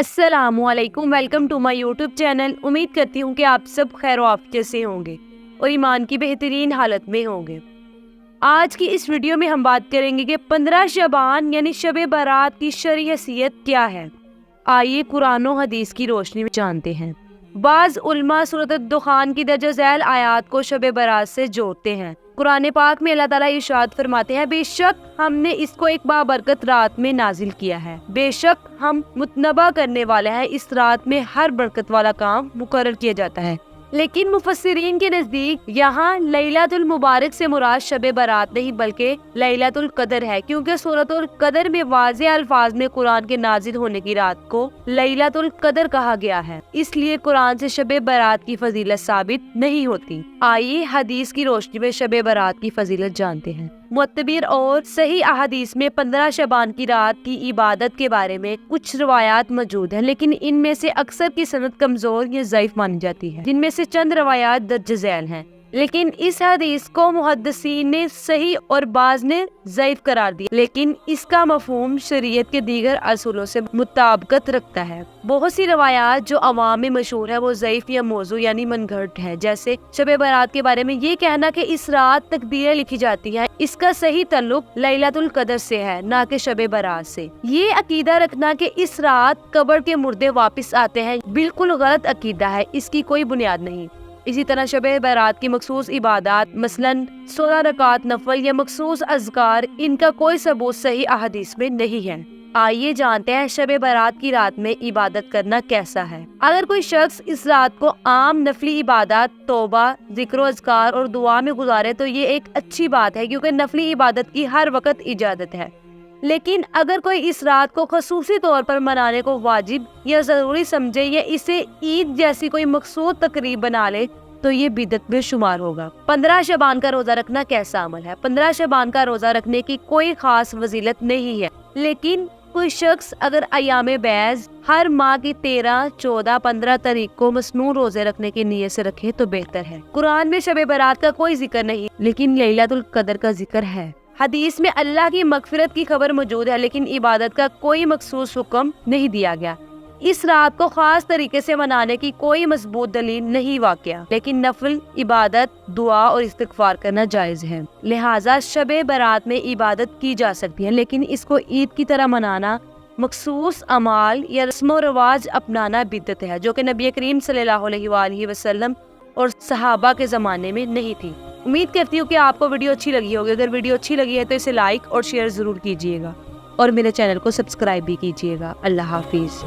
अस्सलामुअलैकुम, welcome to my YouTube channel. उम्मीद करती हूँ कि आप सब खैर आफियत से होंगे और ईमान की बेहतरीन हालत में होंगे। आज की इस वीडियो में हम बात करेंगे कि 15 शबान यानी शब बारात की शरई हैसियत क्या है। आइए कुरान और हदीस की रोशनी में जानते हैं। बाज़ उलमा सूरत दुखान की दर्ज झैल आयात को शब बारात से जोड़ते हैं। कुरान पाक में अल्लाह ताला इरशाद फरमाते हैं, बेशक हमने इसको एक बाबरकत रात में नाजिल किया है। बेशक हम मुतनबा करने वाले हैं, इस रात में हर बरकत वाला काम मुकर्रर किया जाता है। लेकिन मुफस्सिरीन के नजदीक यहाँ लैलतुल मुबारक से मुराद शब बारात नहीं बल्कि लैलतुल कदर है, क्योंकि सूरतुल कदर में वाज़े अल्फाज में कुरान के नाजिल होने की रात को लैलतुल कदर कहा गया है। इसलिए कुरान से शब बारात की फजीलत साबित नहीं होती। आइए हदीस की रोशनी में शब बारात की फजीलत जानते हैं। मुतबिर और सही अहादीस में 15 शबान की रात की इबादत के बारे में कुछ रवायात मौजूद हैं, लेकिन इनमें से अक्सर की सनद कमजोर या ज़ईफ मानी जाती है, जिनमें से चंद रवायात दर्ज झैल हैं। लेकिन इस हदीस को मुहद्दिसीन ने सही और बाज ने ज़ईफ करार दिया, लेकिन इसका मफहूम शरीयत के दीगर असूलों से मुताबिकत रखता है। बहुत सी रवायात जो अवाम में मशहूर है वो ज़ईफ या मौजू यानी मनगढ़ंत है। जैसे शब बारात के बारे में ये कहना कि इस रात तकदीरें लिखी जाती हैं, इसका सही ताल्लुक लैलतुल कदर से है, ना कि शब बारात से। ये अकीदा रखना कि इस रात कब्र के मुर्दे वापस आते हैं बिल्कुल गलत अकीदा है, इसकी कोई बुनियाद नहीं। इसी तरह शब बारात की मखसूस इबादत मसलन 16 रकात नफल या मखसूस अज़कार, इनका कोई सबूत सही अहादीस में नहीं है। आइए जानते हैं शब बारात की रात में इबादत करना कैसा है। अगर कोई शख्स इस रात को आम नफली इबादत, तौबा, जिक्र अज़कार और दुआ में गुजारे तो ये एक अच्छी बात है, क्योंकि नफली इबादत की हर वक्त इजाजत है। लेकिन अगर कोई इस रात को खसूसी तौर पर मनाने को वाजिब या जरूरी समझे या इसे ईद जैसी कोई मखसूद तकरीब बना ले तो ये बिदअत में शुमार होगा। 15 शबान का रोजा रखना कैसा अमल है। 15 शबान का रोजा रखने की कोई खास फजीलत नहीं है, लेकिन कोई शख्स अगर अयामे बैज हर माह की 13, 14, 15 तारीख को मसनून रोजे रखने की नीयत से रखे तो बेहतर है। कुरान में शब बारात का कोई जिक्र नहीं, लेकिन लैलतुल कदर का जिक्र है। हदीस में अल्लाह की मगफिरत की खबर मौजूद है, लेकिन इबादत का कोई मखसूस हुक्म नहीं दिया गया। इस रात को खास तरीके से मनाने की कोई मजबूत दलील नहीं वाक़या, लेकिन नफल इबादत, दुआ और इस्तिग़फ़ार करना जायज़ है। लिहाजा शब बारात में इबादत की जा सकती है, लेकिन इसको ईद की तरह मनाना, मखसूस अमाल या रस्म व रवाज अपनाना बिदअत है, जो कि नबी करीम सल्लल्लाहु अलैहि वसल्लम और सहाबा के ज़माने में नहीं थी। उम्मीद करती हूँ कि आपको वीडियो अच्छी लगी होगी। अगर वीडियो अच्छी लगी है तो इसे लाइक और शेयर ज़रूर कीजिएगा और मेरे चैनल को सब्सक्राइब भी कीजिएगा। अल्लाह हाफिज़।